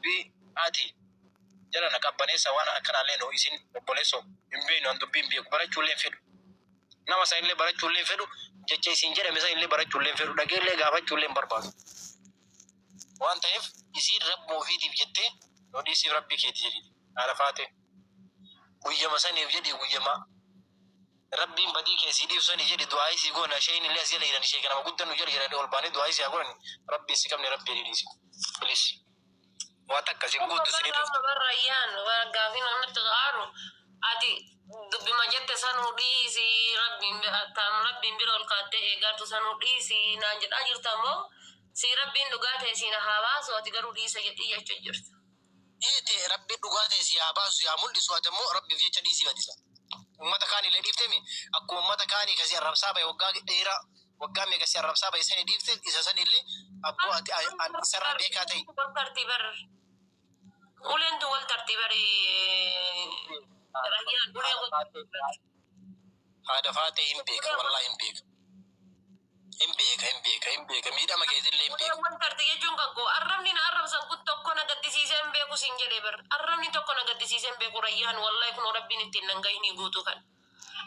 dubbii ati jala naqabbane sawana akana leno isin obboleso imbeenu an dubbii imbeeku barachuulleen fedhu nama sa illee barachuulleen fedhu jecha isin jedhame sa illee barachuulleen fedhu dhageellee gaafachuulleen barbaadu waan ta'eef isin rabboo ofiitiif jettee odhiisiif rabbii keeti jedhi arafaate guyyama saniif jedhi guyyama rabbiin badii keessii dhiibsanii jedhi du'aa isii goona shayni illee asii leeyran ishee kana guddanu jedhi jedhanii ol baanii du'aa isii haa godhani rabbii isii qabne rabbii dhiisi bilis واتك سيقول تسريب ريان وقافين النتغارو ادي دبي ما جت سانودي سي ربي تام ربي بيرو القاته غاتو سانودي سي ناجد اجر تامو سي ربي دغاته سي نهاواس واتغرو دي سيدي يچجرت ايتي ربي دغاته سي اباس يا مولدي سواتمو ربي في چدي سي بديسا امته كاني لديفتمي اكو امته كاني كسي رب صاحب وقا ديرا وقا مي كسي رب صاحب سي ديفت اساسن اللي ابو ان سر بيكاتي ترتيبر ولين دول ترتيبري رهيان هذا فاتي امبيك والله امبيك ميدا ما كيدل امبيك وان ترتيجي جونكو ارمني نعرف سن كنت كنا قد سيسن بيكو سنجلي بر ارمني تو كنا قد سيسن بيكو ريان والله يكون ربي نتنغايني غوتو كان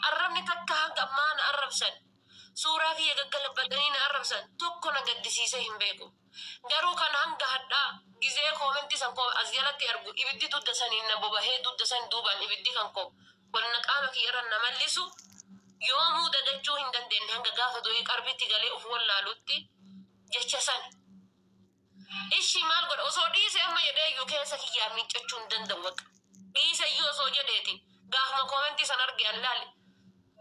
ارمني تكا كمان عرب سن سورة في قلبتني نعرف سن تو كنا قد سيسن بيكو garuu kan hanga hadda gizee koomenti san ko aziyalatti argu ibiddi dudda sanii na bobahee dudda san duuban ibiddi kan ko wanna qaama kiyyaran na mallisu yoomuu dadachuu hin dandeenye hanga gaafa du'ee qarbitti galee uf wallaalutti jecha san ishi maal godha osoo dhiise amma jedhee iyyuu keessa kiyyaa miiccachuu hin danda'u waqa dhiise iyyuu osoo jedheeti gaafuma koomenti san arge allaale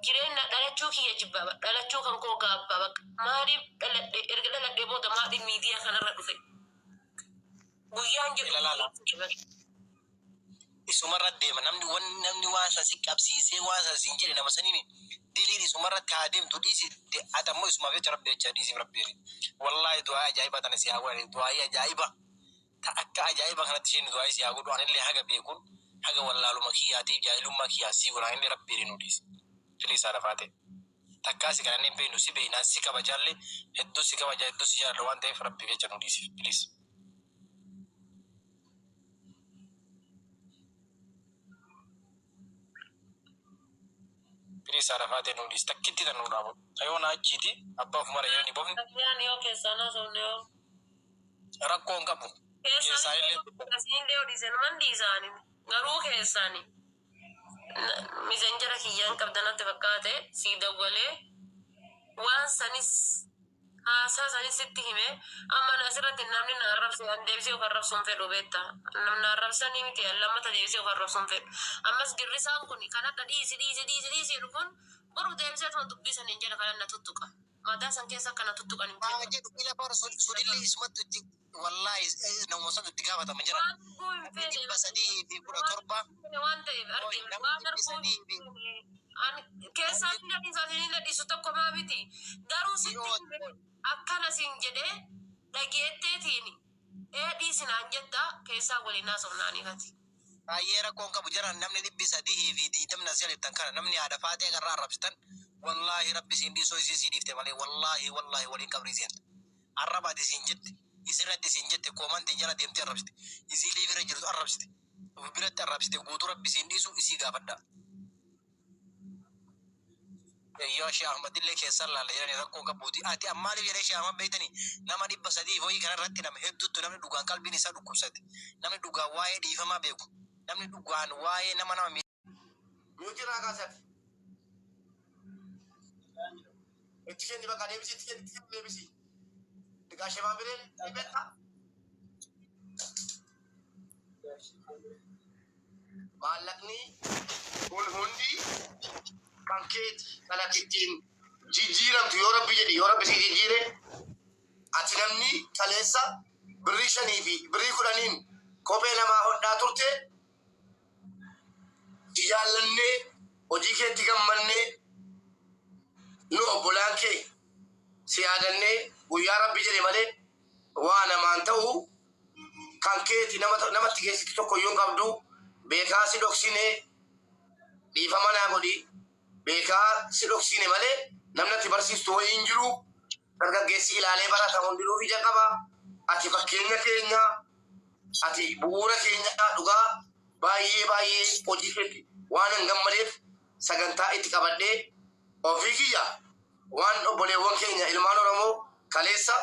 jireenya dhalachuu kiyya jibbaba dhalachuu kan koo gaabbaba maaliif dhaladhe erga dhaladhe booda maaliif miidiyaa kanarra dhufe guyyaan jedhu isumarra deema namni waan sasi qabsiisee waan sasiin jedhe nama saniin diliin isumarra kaa deemtu dhiisi atammoo isumaaf jecha rabbi jecha dhiisiif rabbi wallahi du'aa ajaa'iba tana si haa godhani du'aa ajaa'iba ta akka ajaa'iba kanatti isheen du'aa si haa godhu anillee haga beekuun haga wallaaluma kiyyaatiif jaahilummaa kiyyaa sii godha anillee rabbi nu dhiisi فليس عرفاته تكاسي كان نبي نسي بينا سكا بجالي هدو سكا بجالي هدو سيجار روان تيف ربي في جنو ديسي فليس فليس عرفاته نو ديس تكتي تنو رابو ايونا اجيتي ابا فمارا يعني بوفن يعني اوكي سانا سونيو ركون كبو كيساني لي كيساني لي وديسي نمان ديساني غرو كيساني ميزنجرا كيان قبدنا تفكاته سيدا وله وان سنس ساني ستهمه اما نصرت النامي نعرف سان ديبسي وقرب سنفر وبيتا نعرف ساني متي لما تديبسي وقرب سنفر اما سجرسان كوني كانت ديسي ركون برو ديبسي تون دبي سننجرا كانت تتوكا ماذا سانكيسا كانت تتوكا نمتي اجي الى بار سودلي اسمت والله نو مصد التجابة مجرى بس دي في كرة تربة وانت أرتي وانر أنا كيسان لكن ساتني لدي سوتو كما بيتي دارو سيتي أكنا سينجده لقيته تيني دي سنانجدا كيسا ولينا سوناني هاتي أيرا كونك بجرا نمني دي بسديه في دي تمنا سيل تنكر نمني هذا فاتي قرار ربستن والله ربي سيندي سويسي سيدي فتمالي والله ولين كبريزين الربا دي سينجد يسرد سنجت كومان تنجرا ديمتي الربست يزيلي في رجل الربست وبرت الربست قوتو ربي سنديسو يسي غافدا يا شيخ احمد الله كيسر لا يعني ركو كبودي اتي امال في شيخ احمد بيتني نما دي بسدي فوي كان رتي نما هدو نما دوغان قلبي نسا دكوسد نما دوغا واي دي فما بيكو نما دوغان واي نما يوجرا كاسات اتكني بقى ديبسي تكني ديبسي Dikasih mampir di beta. Malak ni hundi kangket kalau kitin jijiran tu orang bisi jijire. Atinam ni kalesa beri shanifi beri kuranin kope nama honda turte tijalan ne ojike tigamman no bulanke siadan ne ويا ربي جري مالي وانا ما انتو كان كيتي نما تيجي توكو يوم قبضو بيكا سيدوكسيني دي فمانا غودي بيكا سيدوكسيني مالي نمنا تبرسي ستو انجرو ترغا جيسي لالي برا تمندلو في جاكابا اتي فكينيا ati bu'uura keenya dhugaa baay'ee hojii keetti waan hin gammadeef sagantaa itti qabadhee ofii kiyya waan obboleewwan keenya ilmaan Oromoo kaleessa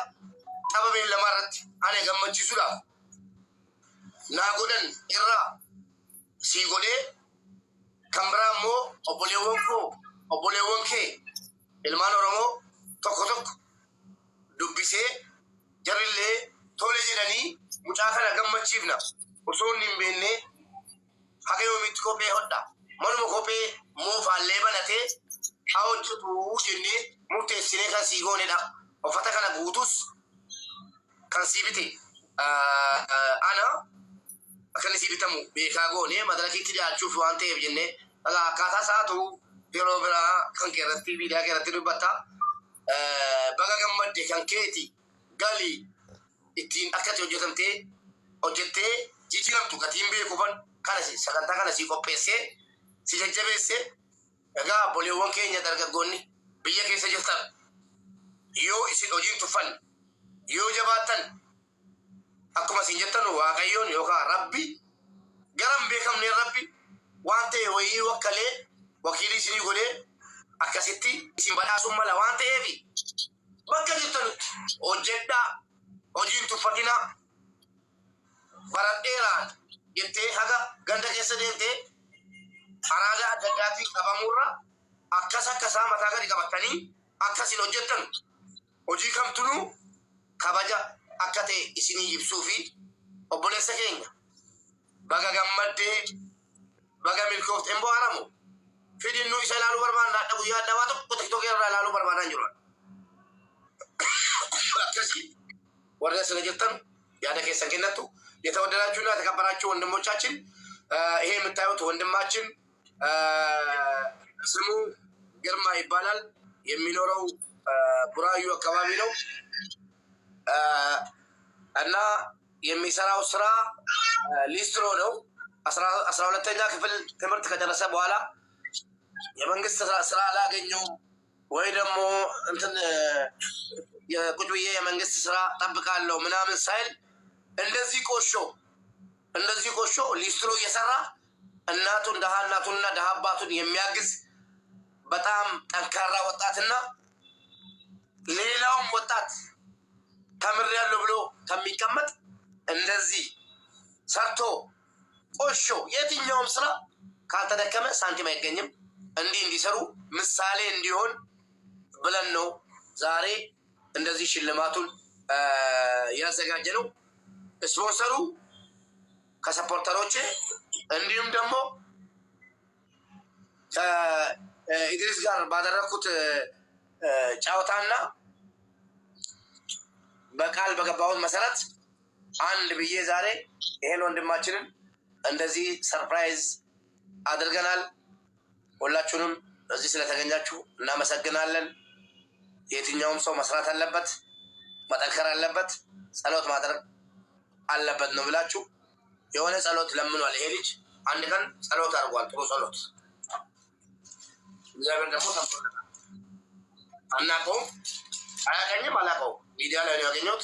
tapha beellamaa irratti ani gammachiisuudhaaf naa godhan irraa sii godhee kan biraa immoo obboleewwan kee ilmaan Oromoo tokko dubbisee jarillee tole jedhanii mucaa kana gammachiifna osoo hin beekne haga yoomitti kophee hodha manuma kophee moofaallee banatee haa hojjetu jennee murteessinee kan sii goonedha. Uffata kana guutus kan sii bite ana akkan sii bitamu beekaa goone madarakiitti dhiyaachuuf waan ta'eef jennee akkaataa isaatu yeroo biraa kan keerratti miidiyaa keerratti dubbatta. Baga gammadde kan keeti galii ittiin akkatti hojjettee jijjiiramtu gatiin beekuufan kanas sagantaa kana sii qopheessee si jajjabeessee egaa obboleewwan keenya dargaggoonni biyya keessa jirtan yoo isin hojiin tuffan yoo jabaattan akkuma isin jettan waaqayyoon yookaan rabbi garam beekamne rabbi waan ta'e wayii wakkalee wakiilii isinii godhee akkasitti isin badhaasuun mala waan ta'eef bakka jirtanutti hojjedhaa hojiin tuffatinaa baradheeraan jettee haga ganda keessa deemtee haraaga adda addaatiin qabamurra akkasaa mataa gadi qabattanii akkasin hojjettan hojii kamtunuu kabaja akka ta'e isinii ibsuu fi obboleessa keenya baga gammaddee baga milkoofte emboo haramu fidinnu isa ilaaluu barbaanna adda guyyaa adda waa tokko tiktookii irraa ilaaluu barbaadaan jiru akkasii warra asirra jirtan yaada keessan kennattu የተወደዳችሁና የተከበራችሁ ወንድሞቻችን ይሄ የምታዩት ወንድማችን ስሙ ግርማ ይባላል። የሚኖረው ቡራዩ አካባቢ ነው እና የሚሰራው ስራ ሊስትሮ ነው። 12ኛ ክፍል ትምህርት ከጨረሰ በኋላ የመንግስት ስራ አላገኘውም ወይ ደግሞ እንትን የቁጭ ብዬ የመንግስት ስራ ጠብቃለሁ ምናምን ሳይል እንደዚህ ቆሾ ሊስትሮ እየሰራ እናቱን ደሃ አባቱን የሚያግዝ በጣም ጠንካራ ወጣትና ሌላውም ወጣት ተምሬያለሁ ብሎ ከሚቀመጥ እንደዚህ ሰርቶ ቆሾ የትኛውም ስራ ካልተደከመ ሳንቲም አይገኝም። እንዲሰሩ ምሳሌ እንዲሆን ብለን ነው ዛሬ እንደዚህ ሽልማቱን ያዘጋጀነው። ስፖንሰሩ ከሰፖርተሮች እንዲሁም ደግሞ ከኢድሪስ ጋር ባደረኩት ጫውታና በቃል በገባሁት መሰረት አንድ ብዬ ዛሬ ይሄን ወንድማችንን እንደዚህ ሰርፕራይዝ አድርገናል። ሁላችሁንም እዚህ ስለተገኛችሁ እናመሰግናለን። የትኛውም ሰው መስራት አለበት፣ መጠንከር አለበት፣ ጸሎት ማድረግ አለበት ነው ብላችሁ የሆነ ጸሎት ለምኗል። ይሄ ልጅ አንድ ቀን ጸሎት አድርጓል። ጥሩ ጸሎት እግዚአብሔር ደግሞ ሰምቶታል። አናውቀውም፣ አያውቀኝም፣ አላውቀውም። ሚዲያ ላይ ነው ያገኘሁት።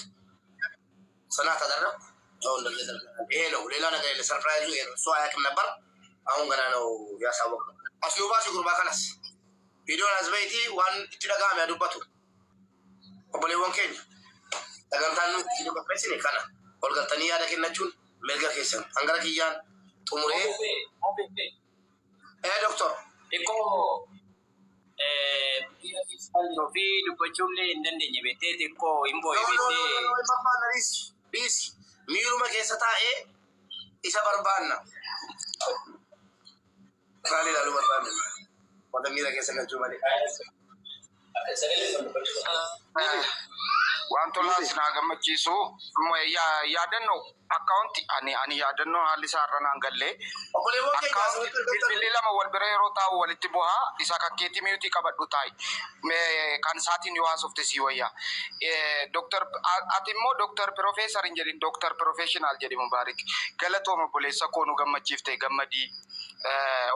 ጽናት አደረኩ። ይሄ ነው፣ ሌላ ነገር የለ። ሰርፕራይዙ ይሄ ነው። እሱ አያውቅም ነበር፣ አሁን ገና ነው ያሳወቅነው። አስሉባሲ ጉርባ ከነስ ቪዲዮን አዝበይቲ ዋን እትደጋም ያዱበቱ ኦቦሌወን ኬኛ ተገምታኑ ይደበከሲኔ ካና ኦልጋተኒ ያደ ከነቹን መልጋ ከሰን አንገራ ኪያን ጡሙሬ ዶክተር እኮ ፊ ዱበቹሌ እንደንደኝ ቤቴ እኮ ኢምቦ ቤቴ ቢስ ሚሩመ ከሰታኤ ኢሰበርባና ካሊ ላሉ በርባና ወደ ሚራ ከሰነጁ ማለት wantolas na gammachiisu yaadannoo akkaawunti ani yaadannoo haalli isaa irranaan gallee bilbilli lama wal bira yeroo taa'u walitti bu'aa isa kakkeetti miyuutii qabadhu taa'i kan isaatiin yoo haasofte sii wayyaa ati immoo dooktar pirofeesar hin jedhin dooktar pirofeeshinaal jedhi mubaarik galatooma obboleessa koo nu gammachiifte gammadii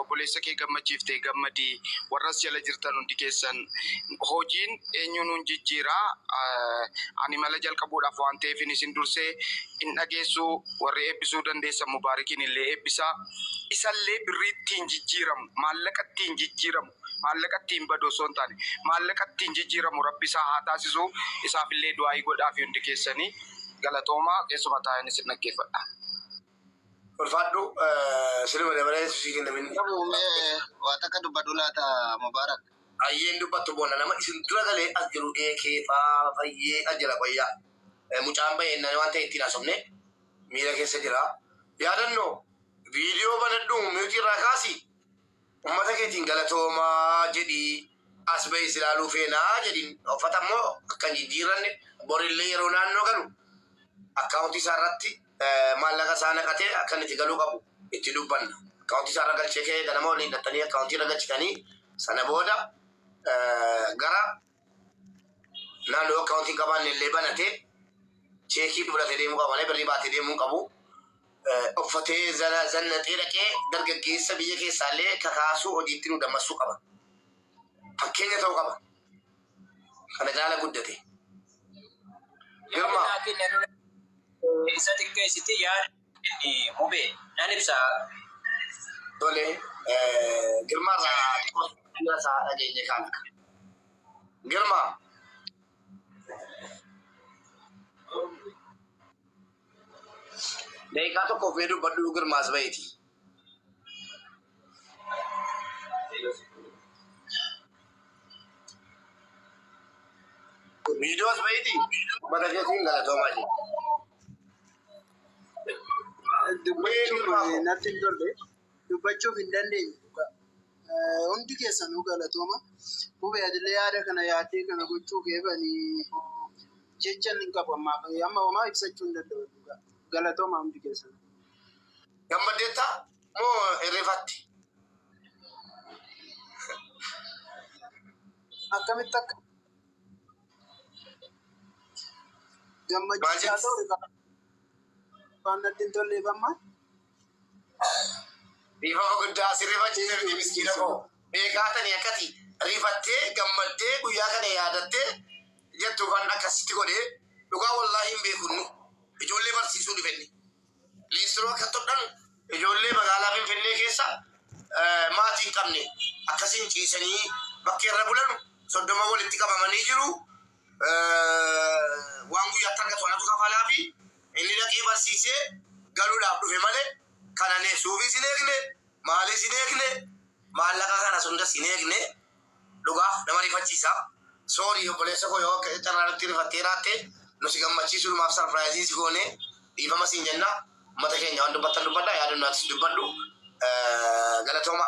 obboleessa kee gammachiiftee gammadii warras jala jirtan hundi keessan hojiin eenyuun nun jijjiiraa ani mala jalqabuudhaaf waan ta'eef isin dursee in dhageessu warri eebbisuu dandeessan mubaarikiin illee eebbisaa isallee birriittiin jijjiiramu maallaqattiin jijjiiramu maallaqattiin badoo osoo hin taane maallaqattiin jijjiiramu rabbi isaa haa taasisu isaafillee du'aayii godhaafi hundi keessanii galatoomaa keessuma taa'een isin dhaggeeffadha. Ulfaadhu silma dabalee suusiin namin. Wata ka dubbadhu laata Mubaarak. Ayyeen dubbattu boona nama isin dura galee as jiru eekee faa fayyee ajjala qoyyaa. Mucaan baay'inaan waan ta'e ittiin haasofne miira keessa jira. Yaadannoo viidiyoo banadhu miyuutii irraa kaasi. Uummata keetiin galatoomaa jedhii as bahis ilaaluu feenaa jedhin uffata immoo akka jijjiiranne borillee yeroo naannoo galu akkaawuntii isaa irratti maallaqa isaa naqatee akka itti galuu qabu itti dubbanna. Akkaawuntii isaa irra galchee kee ganama waliin hidhatanii akkaawuntii irra galchitanii sana booda gara naannoo akkaawuntii qabaanne illee banatee cheekii fudhatee deemuu qaba malee birrii baatee deemuu qabu. Uffatee zannatee dhaqee dargaggeessa biyya keessaallee kakaasuu hojiitti nu dammassuu qaba. Fakkeenya ta'uu qaba. Kana caala guddate. Girma. Isa xiqqeessiti yaadni hubee nan ibsa. Tole Girma irraa isaa dhageenye kana. Girma. Daqiiqaa tokkoof mee dubbadhu Girmaas baheeti. Viidiyoos baheeti mata keetiin galatoomaa jira. Dubbachuuf hin dandeenye. Hundi keessanuu galatooma. Hubee adillee yaada kana yaaddee kana gochuu keebanii jechan hin qabu amma homaa ibsachuu hin danda'u. Galatooma hundi keessan. Gammadeetta moo irreeffatti? Akkamitti akka gammachiisaa ta'u waan addiin tollee bammaa. Riifama guddaa si rifachiisa miti miskiina koo. Beekaatanii akkati rifattee gammaddee guyyaa kana yaadattee jettu kan akkasitti godhee dhugaa wallaahi hin beekunnu. Ijoollee barsiisuu dhufenni. Leestiroo akka todhan ijoollee magaalaa Finfinnee keessa maatii hin qabne akkasiin ciisanii bakka irra bulanu 30 walitti qabamanii jiru. Waan guyyaatti argatu anatu kafalaa fi inni dhaqee barsiisee galuudhaaf dhufe malee kana neessuufis hin eegne maalis hin eegne maallaqa kanas hunda hin eegne dhugaa nama rifachiisa. Soorii obboleessa koo yoo carraarratti rifattee raatte nusi gammachiisuudhumaaf sarpiraayizii si goone dhiifama siin jenna. Mata keenya waan dubbattan dubbadha yaadannoo atis dubbadhu galatooma.